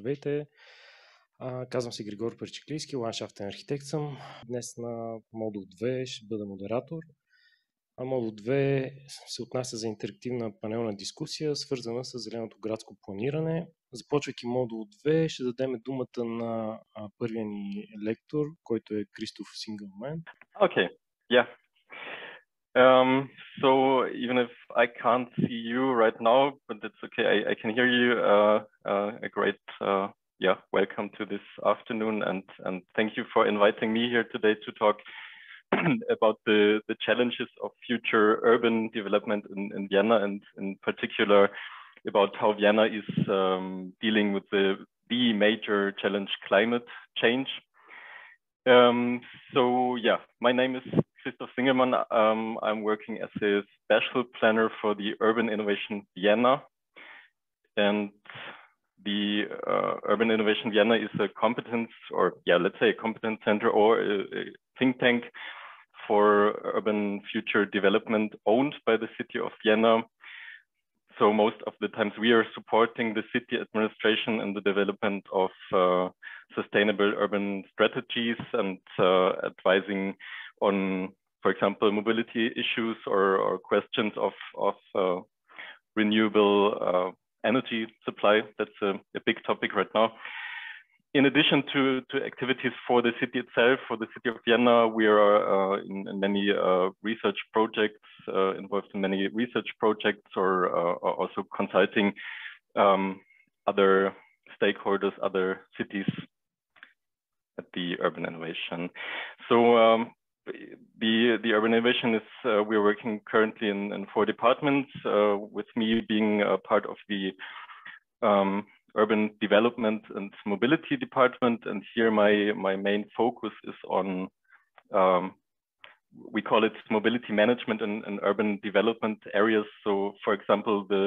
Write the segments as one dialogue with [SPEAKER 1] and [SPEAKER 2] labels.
[SPEAKER 1] Здравейте, казвам се Григор Перчеклийски, ландшафтен архитект съм. Днес на модул 2 ще бъда модератор. Модул 2 се отнася за интерактивна панелна дискусия, свързана с зеленото градско планиране. Започвайки модул 2, ще дадем думата на първия ни лектор, който е Christoph Singlemann.
[SPEAKER 2] Okay, yeah. So even if I can't see you right now, but that's okay, I can hear you. A great welcome to this afternoon, and thank you for inviting me here today to talk about the challenges of future urban development in Vienna, and in particular about how Vienna is dealing with the major challenge, climate change. So yeah, my name is Christoph Singlemann. I'm working as a special planner for the Urban Innovation Vienna, and the Urban Innovation Vienna is a competence, or let's say a competence center or a think tank for urban future development owned by the city of Vienna. So most of the times we are supporting the city administration in the development of sustainable urban strategies and advising on, for example, mobility issues or questions of renewable energy supply. That's a big topic right now. In addition to activities for the city itself, for the city of Vienna, we are in many research projects, involved in many research projects, or also consulting other stakeholders, other cities at the urban innovation. So the urban innovation is, we're working currently in 4 departments, with me being a part of the urban development and mobility department, and here my main focus is on we call it mobility management in urban development areas. So for example, the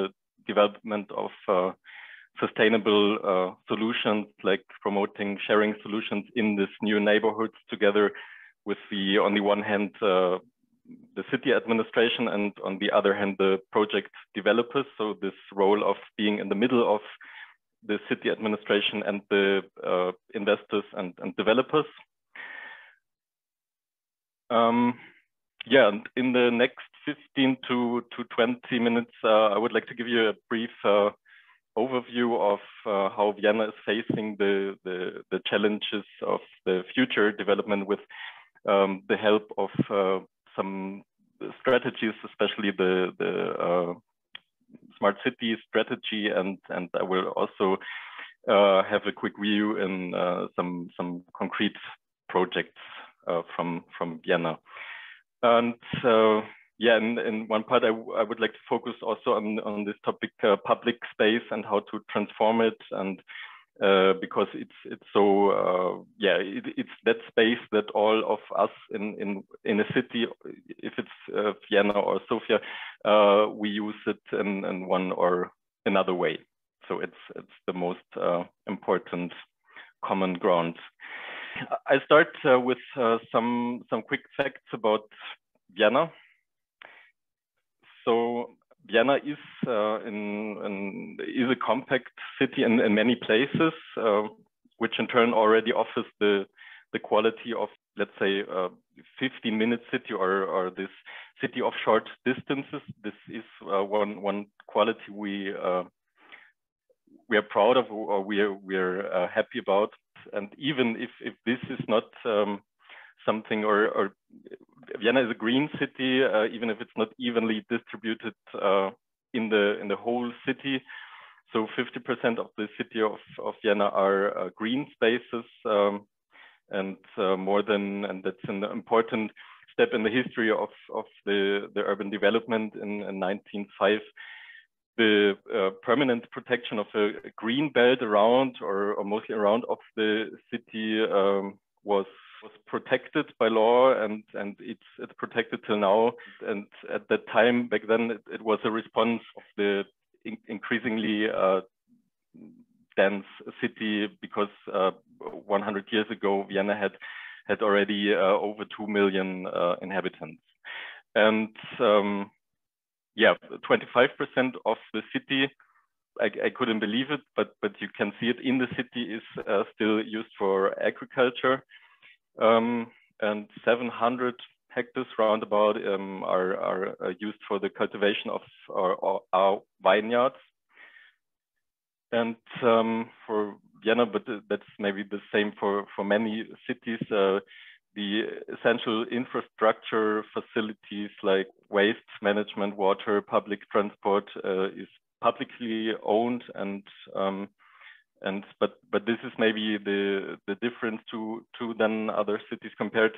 [SPEAKER 2] development of sustainable solutions, like promoting sharing solutions in this new neighborhoods together with on the one hand the city administration, and on the other hand the project developers. So this role of being in the middle of the city administration and the investors and developers. And in the next 15 to 20 minutes, I would like to give you a brief overview of how Vienna is facing the challenges of the future development with the help of some strategies, especially the smart city strategy, and I will also have a quick view in some concrete projects from Vienna. And in one part I would like to focus also on this topic, public space, and how to transform it, and because it's so it's that space that all of us in a city, if it's Vienna or Sofia, we use it in one or another way. So it's the most important common ground. I start with some quick facts about Vienna. So Vienna is a compact city in many places, which in turn already offers the quality of, let's say, 15-minute city or this city of short distances. This is one quality we are proud of, or we're happy about. And even if this is not something, or Vienna is a green city, even if it's not evenly distributed in the whole city. So 50% of the city of Vienna are green spaces, and more than, and that's an important step in the history of the urban development in 1905. The permanent protection of a green belt around, or mostly around of the city, was protected by law, and it's protected till now. And at that time, back then, it was a response of the increasingly dense city, because 100 years ago Vienna had already over 2 million inhabitants, and 25% of the city I couldn't believe it, but you can see it in the city is still used for agriculture, and 700 hectares roundabout are used for the cultivation of our vineyards. And for Vienna, but that's maybe the same for many cities, the essential infrastructure facilities like waste management, water, public transport is publicly owned, but this is maybe the difference to then other cities compared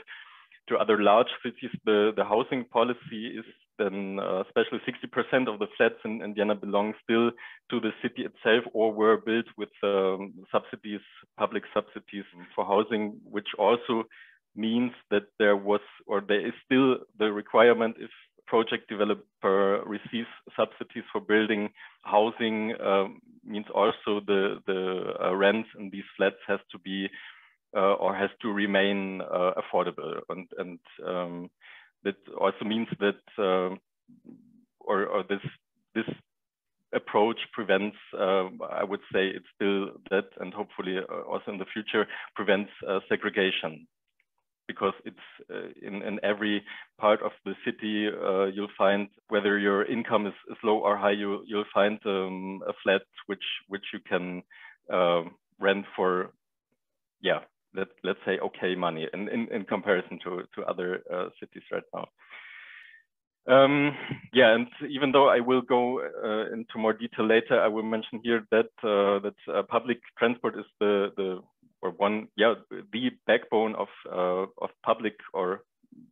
[SPEAKER 2] to other large cities. The housing policy is then especially 60% of the flats in Vienna belong still to the city itself or were built with subsidies, public subsidies for housing, which also means that there was, or there is still the requirement if project developer receives subsidies for building housing, means also the rents in these flats has to be or has to remain affordable, and that also means that or this approach prevents, I would say it's still that, and hopefully also in the future prevents segregation. Because it's in every part of the city, you'll find, whether your income is low or high, you'll find a flat which you can rent for, yeah, let's say okay money in comparison to other cities right now. Yeah, and even though I will go into more detail later, I will mention here that public transport is the backbone of public or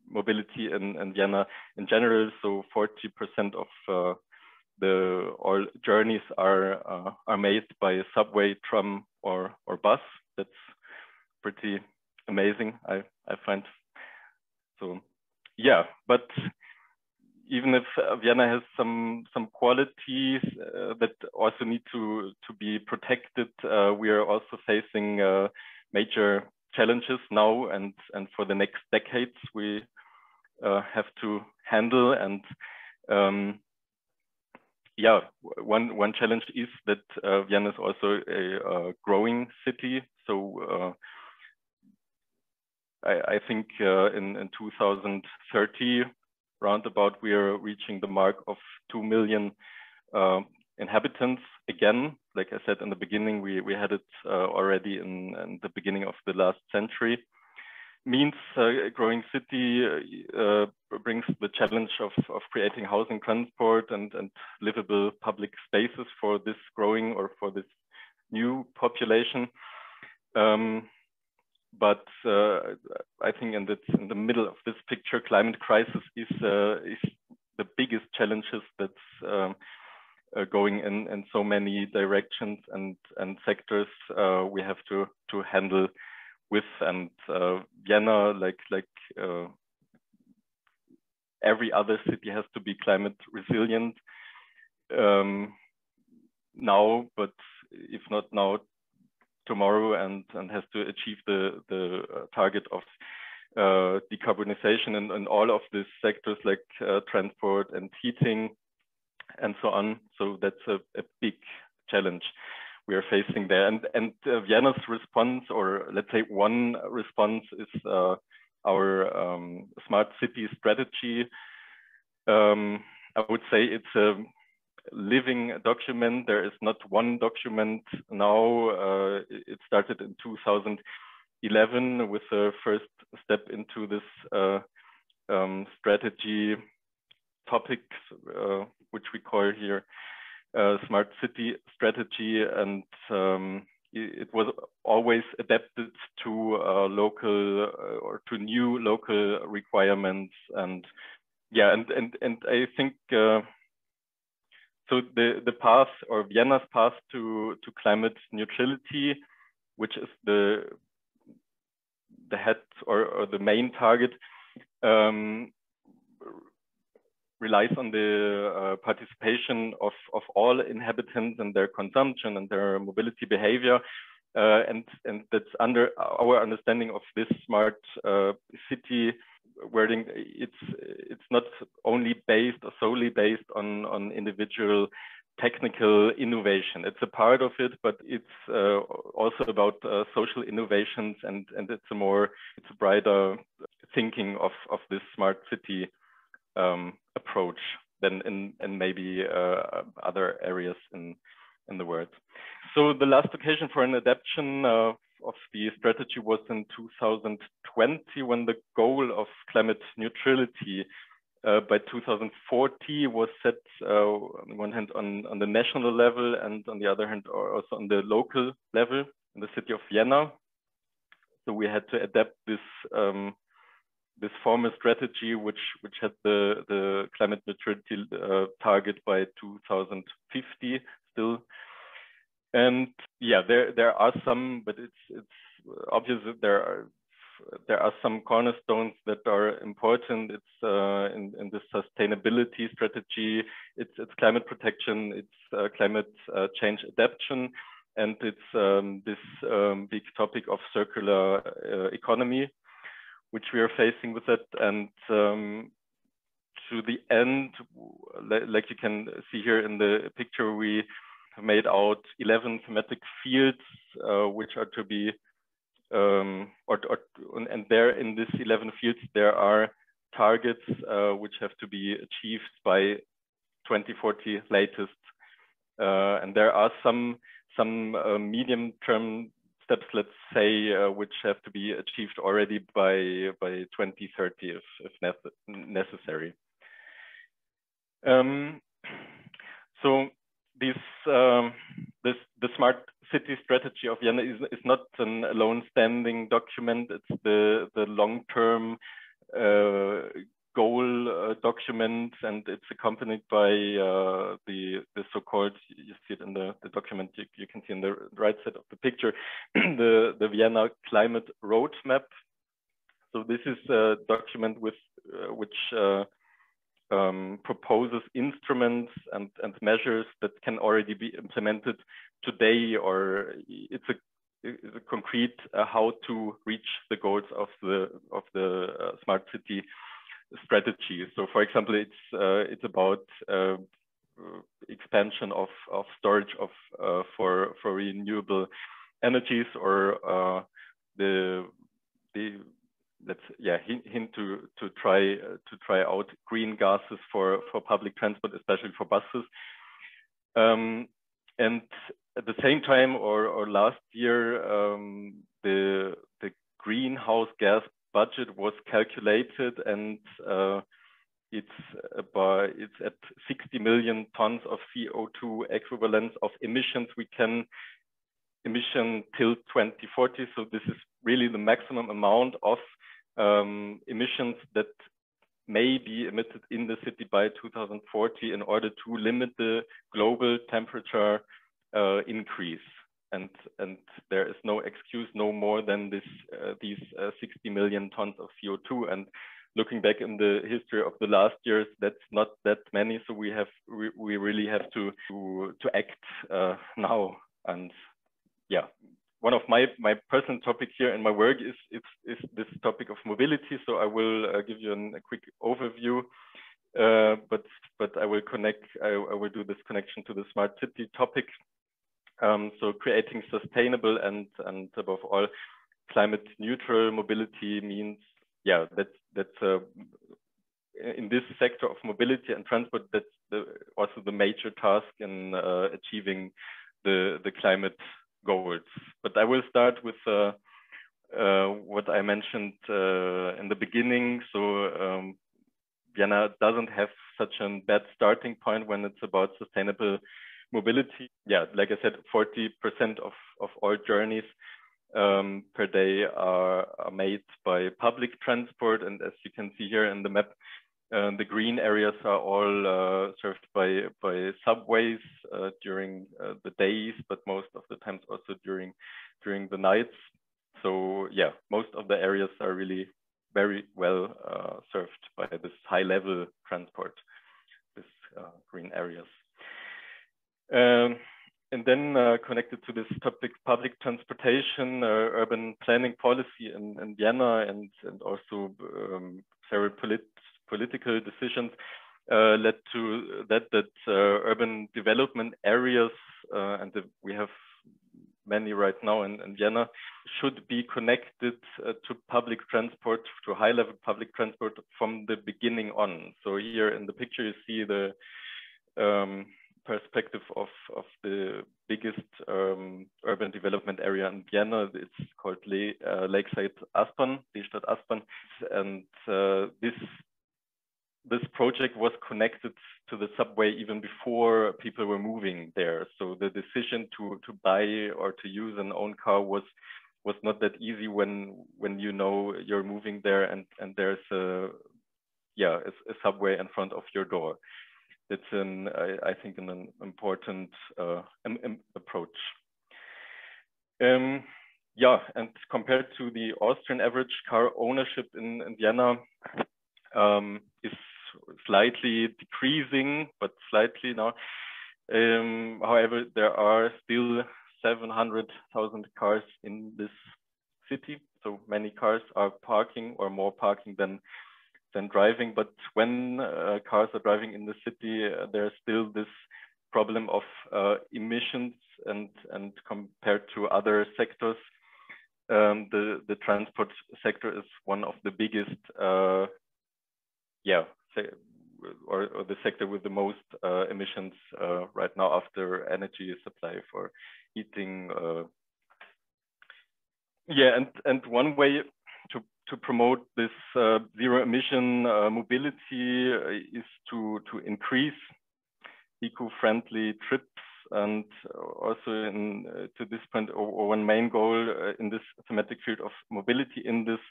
[SPEAKER 2] mobility in Vienna in general. So 40% of all journeys are made by subway, tram, or bus. That's pretty amazing, I find. So yeah, but even if Vienna has some qualities that also need to be protected, we are also facing major challenges now and for the next decades we have to handle. And yeah, one challenge is that Vienna is also a growing city. So I think in 2030, roundabout, we are reaching the mark of 2 million inhabitants again. Like I said in the beginning, we had it already in the beginning of the last century. Means a growing city brings the challenge of creating housing, transport, and livable public spaces for this growing or for this new population. But I think in the middle of this picture, climate crisis is the biggest challenges that's going in so many directions and sectors we have to handle with. And Vienna, like every other city, has to be climate resilient now, but if not now, tomorrow, and has to achieve the target of decarbonization in all of these sectors like transport and heating and so on. So that's a big challenge we are facing there. And Vienna's response, or let's say one response, is our smart city strategy. I would say it's a living document. There is not one document now. It started in 2011 with the first step into this strategy topics, which we call here smart city strategy, and it was always adapted to local or to new local requirements. And yeah, and I think so the path, or Vienna's path to climate neutrality, which is the head or the main target, relies on the participation of all inhabitants and their consumption and their mobility behavior. And that's under our understanding of this smart city wording. It's not only based or solely based on individual technical innovation. It's a part of it, but it's also about social innovations, and it's a brighter thinking of this smart city approach than in maybe other areas in the world. So the last occasion for an adaptation of the strategy was in 2020, when the goal of climate neutrality by 2040 was set on one hand on the national level, and on the other hand also on the local level in the city of Vienna. So we had to adapt this this former strategy, which had the climate neutrality target by 2050 still. And yeah, there are some, but it's obvious that there are some cornerstones that are important. It's in the sustainability strategy, it's climate protection, it's climate change adaptation, and it's this big topic of circular economy, which we are facing with it. And to the end, like you can see here in the picture, we have made out 11 thematic fields, which are to be and there in these 11 fields there are targets which have to be achieved by 2040 latest, and there are some medium-term steps, let's say, which have to be achieved already by 2030 if necessary. So the smart city strategy of Vienna is not an alone standing document. It's the long-term goal document, and it's accompanied by the so-called, you see it in the document, you can see on the right side of the picture, the Vienna climate roadmap. So this is a document with which proposes instruments and measures that can already be implemented today, or it's a concrete how to reach the goals of the smart city strategy. So, for example, it's about expansion of storage for renewable energies, or let's hint to try out green gases for public transport, especially for buses. And at the same time, or last year, the greenhouse gas budget was calculated, and it's at 60 million tons of CO2 equivalents of emissions we can emission till 2040. So this is really the maximum amount of emissions that may be emitted in the city by 2040 in order to limit the global temperature increase. And there is no excuse, no more than these 60 million tons of CO2. And looking back in the history of the last years, that's not that many. So we really have to act now. And yeah, one of my personal topic here in my work is this topic of mobility. So I will give you a quick overview, but I will do this connection to the smart city topic. So creating sustainable and above all climate neutral mobility means, yeah, that's in this sector of mobility and transport, that's also the major task in achieving the climate goals. But I will start with what I mentioned in the beginning. So Vienna doesn't have such a bad starting point when it's about sustainable mobility. Yeah, like I said, 40% of all journeys per day are made by public transport. And as you can see here in the map, the green areas are all served by subways during the days, but most of the times also during the nights. So yeah, most of the areas are really very well served by this high level transport, this green areas. And then connected to this topic, public transportation, urban planning policy in Vienna, and also several political decisions. led to that urban development areas, and we have many right now in Vienna, should be connected to public transport, to high-level public transport from the beginning on. So here in the picture you see the perspective of the biggest urban development area in Vienna. It's called Lakeside Aspern, die Stadt Aspern, and this project was connected to the subway even before people were moving there. So the decision to buy or to use an own car was not that easy when you know you're moving there and there's a subway in front of your door. It's I think an important approach. Yeah, and compared to the Austrian average, car ownership in Vienna is slightly decreasing, but slightly now. However, there are still 700,000 cars in this city. So many cars are parking, or more parking than driving. But when cars are driving in the city, there's still this problem of emissions, and compared to other sectors, the transport sector is one of the biggest, or the sector with the most emissions right now, after energy supply for heating. And one way to promote this zero emission mobility is to increase eco-friendly trips, and also to this point, or one main goal in this thematic field of mobility in this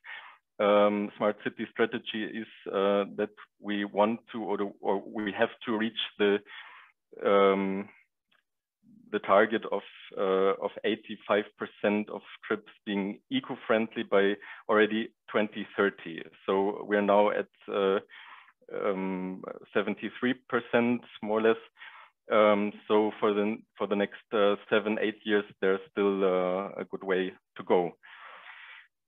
[SPEAKER 2] smart city strategy is that we want to, or we have to reach the target of 85% of trips being eco-friendly by already 2030. So we're now at 73%, more or less. So for the next 7-8 years, there's still a good way to go.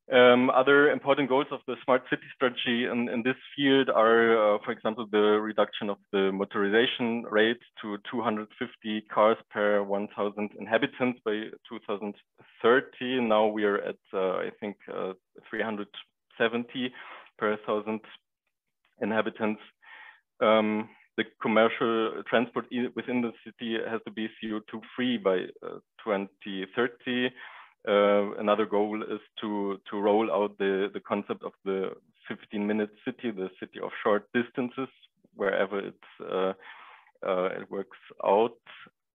[SPEAKER 2] Other important goals of the smart city strategy in this field are, for example, the reduction of the motorization rate to 250 cars per 1,000 inhabitants by 2030. Now we are at, I think, 370 per 1,000 inhabitants. The commercial transport within the city has to be CO2 free by 2030. Another goal is to roll out the concept of the 15-minute city, the city of short distances, wherever it works out.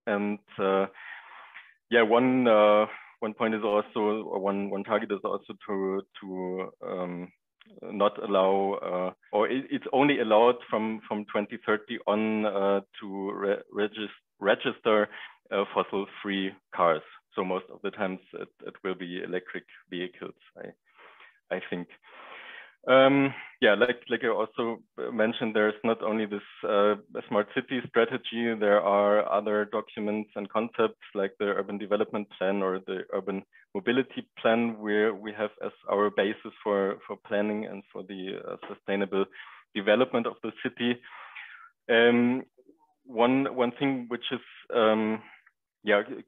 [SPEAKER 2] And one point is also, or one target is also to not allow, or it's only allowed from 2030 on to register fossil-free cars. So most of the times it will be electric vehicles, I think. Like I also mentioned, there's not only this smart city strategy, there are other documents and concepts like the urban development plan or the urban mobility plan, where we have as our basis for planning and for the sustainable development of the city. One thing which is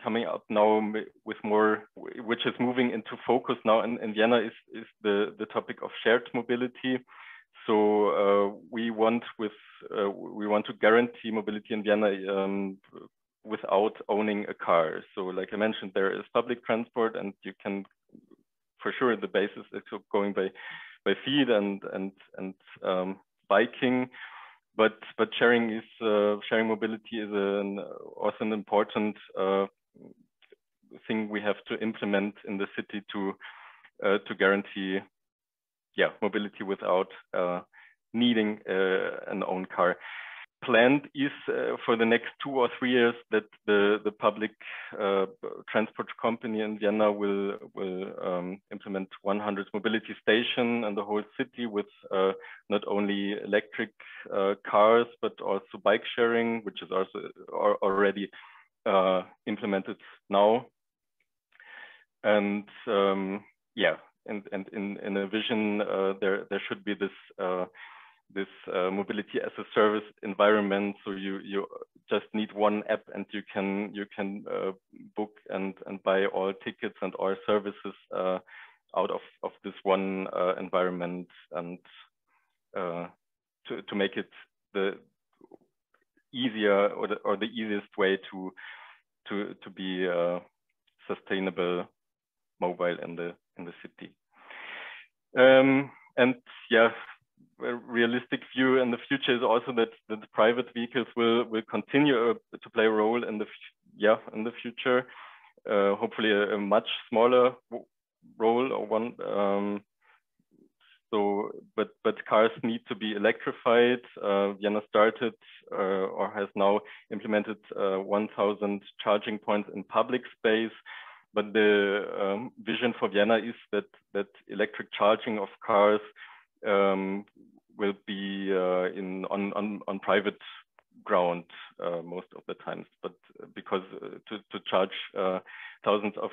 [SPEAKER 2] coming up now with more, which is moving into focus now in Vienna, is the topic of shared mobility. So we want to guarantee mobility in Vienna without owning a car. So like I mentioned, there is public transport, and you can, for sure, the basis is going by feet and biking. But sharing mobility is also an important thing we have to implement in the city to guarantee mobility without needing an own car. Planned is for the next 2 or 3 years that the public transport company in Vienna will implement 100 mobility stations in the whole city with not only electric cars, but also bike sharing, which is also already implemented now. And and in a vision, there should be this this mobility as a service environment. So you just need one app and you can book and buy all tickets and all services out of this one environment, and to make it the easier or the easiest way to be sustainable mobile in the city. And yeah, a realistic view in the future is also that the private vehicles will continue to play a role in the future. Hopefully a much smaller role or one. So, but cars need to be electrified. Vienna started or has now implemented 1,000 charging points in public space. But the vision for Vienna is that electric charging of cars will be on private ground most of the times. But because to charge thousands of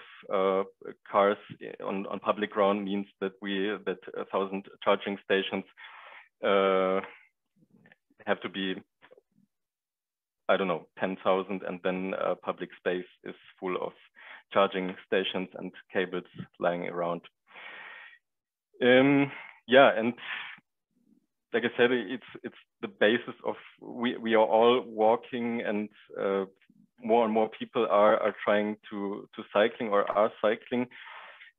[SPEAKER 2] cars on public ground means that 1,000 charging stations have to be, I don't know, 10,000, and then public space is full of charging stations and cables lying around. Yeah, and like I said, it's the basis of we are all walking, and more and more people are trying to cycling or are cycling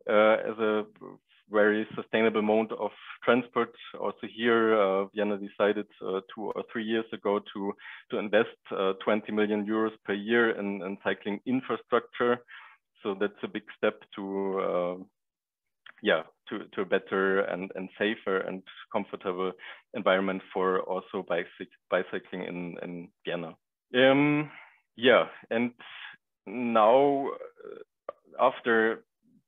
[SPEAKER 2] as a very sustainable mode of transport. Also here, Vienna decided 2 or 3 years ago to invest 20 million euros per year in cycling infrastructure. So that's a big step to a better and safer and comfortable environment for also bicycling in Vienna. Yeah, and now after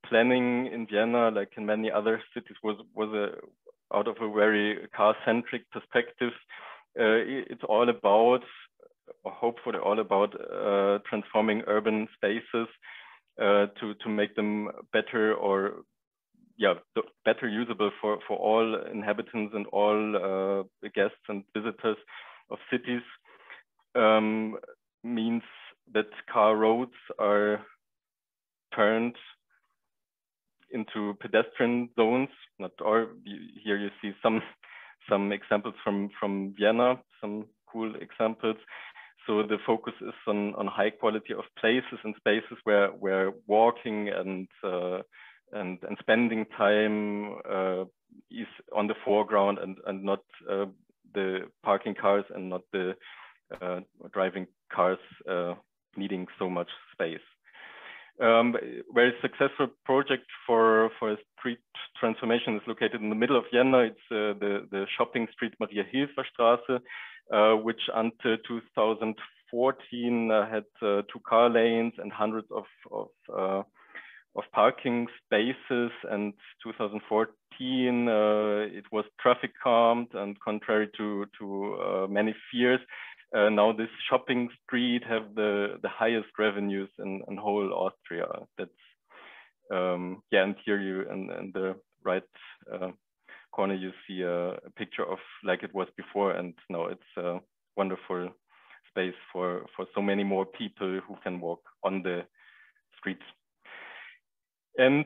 [SPEAKER 2] planning in Vienna, like in many other cities, was out of a very car-centric perspective. It's all about, or hopefully all about, transforming urban spaces to make them better, or better usable for all inhabitants and all guests and visitors of cities. Means that car roads are turned into pedestrian zones. Not all. Here you see some examples from Vienna, some cool examples. So the focus is on high quality of places and spaces where walking and spending time is on the foreground, and not the parking cars and not the driving cars needing so much space. Very successful project for a street transformation is located in the middle of Vienna. It's the shopping street Maria-Hilfer-Straße, which until 2014 had 2 car lanes and hundreds of parking spaces, and 2014 it was traffic calmed, and contrary to many fears, now this shopping street have the highest revenues in whole Austria. That's and here you in the right corner you see a picture of like it was before, and now it's a wonderful space for so many more people who can walk on the streets. And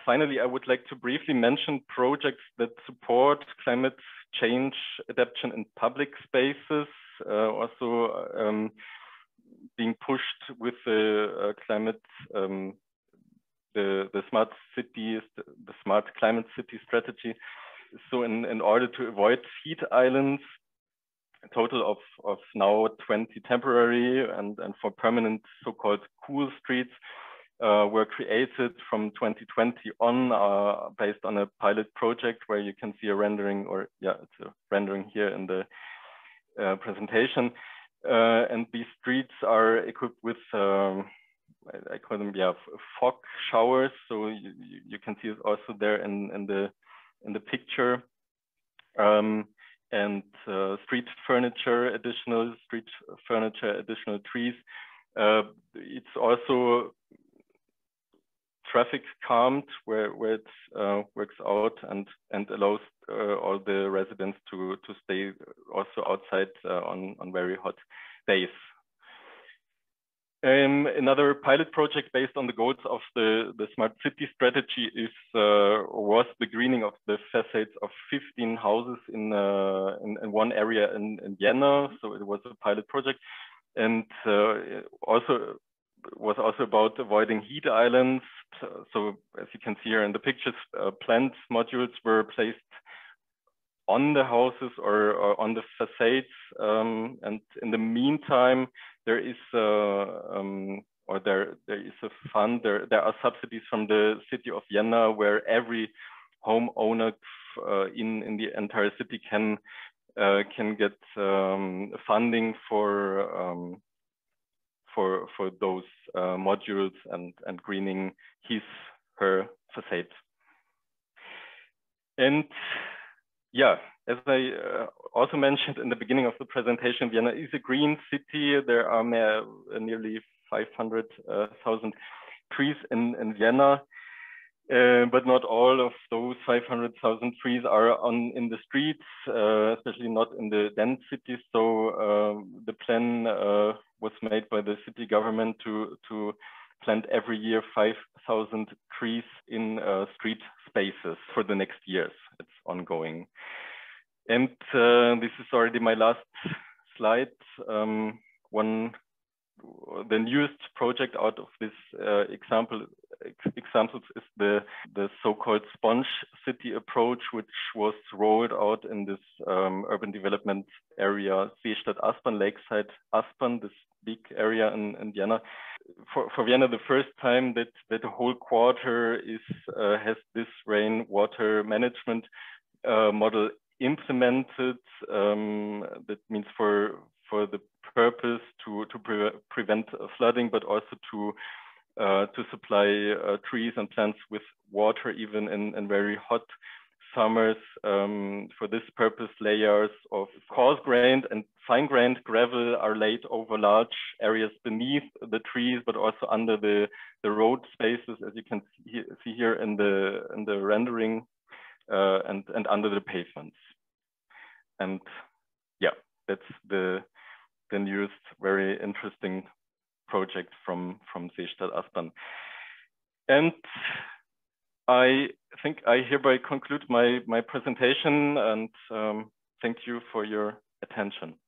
[SPEAKER 2] finally, I would like to briefly mention projects that support climate change adaptation in public spaces, also being pushed with the climate, the smart cities, the smart climate city strategy. So in order to avoid heat islands, a total of now 20 temporary and for permanent so-called cool streets were created from 2020 on, based on a pilot project where you can see a rendering, or it's a rendering here in the presentation. And these streets are equipped with, I call them fog showers. So you can see it also there in the picture. And street furniture, additional trees. It's also traffic calmed, where it works out and allows all the residents to stay also outside on very hot days. Another pilot project based on the goals of the smart city strategy was the greening of the facades of 15 houses in one area in Vienna. So it was a pilot project, and was also about avoiding heat islands. So as you can see here in the pictures, plant modules were placed on the houses or on the facades, and in the meantime, there is a fund. There are subsidies from the city of Vienna where every homeowner in the entire city can get funding for those modules and greening her facade. And yeah, as I also mentioned in the beginning of the presentation, Vienna is a green city. There are nearly 500,000 trees in Vienna, but not all of those 500,000 trees are in the streets, especially not in the dense cities. So the plan was made by the city government to plant every year 5,000 trees in street spaces for the next years. It's ongoing. And this is already my last slide. The newest project out of this examples is the so-called sponge city approach, which was rolled out in this urban development area, Seestadt-Aspern, Lakeside Aspern, this big area in Vienna. For Vienna, the first time that the whole quarter has this rainwater management model implemented. That means for the purpose to prevent flooding, but also to supply trees and plants with water even in very hot summers. For this purpose, layers of coarse-grained and fine-grained gravel are laid over large areas beneath the trees, but also under the road spaces, as you can see here in the rendering, and under the pavements. And yeah, that's the newest, very interesting project from Seestadt-Aspern. And I think I hereby conclude my presentation, and thank you for your attention.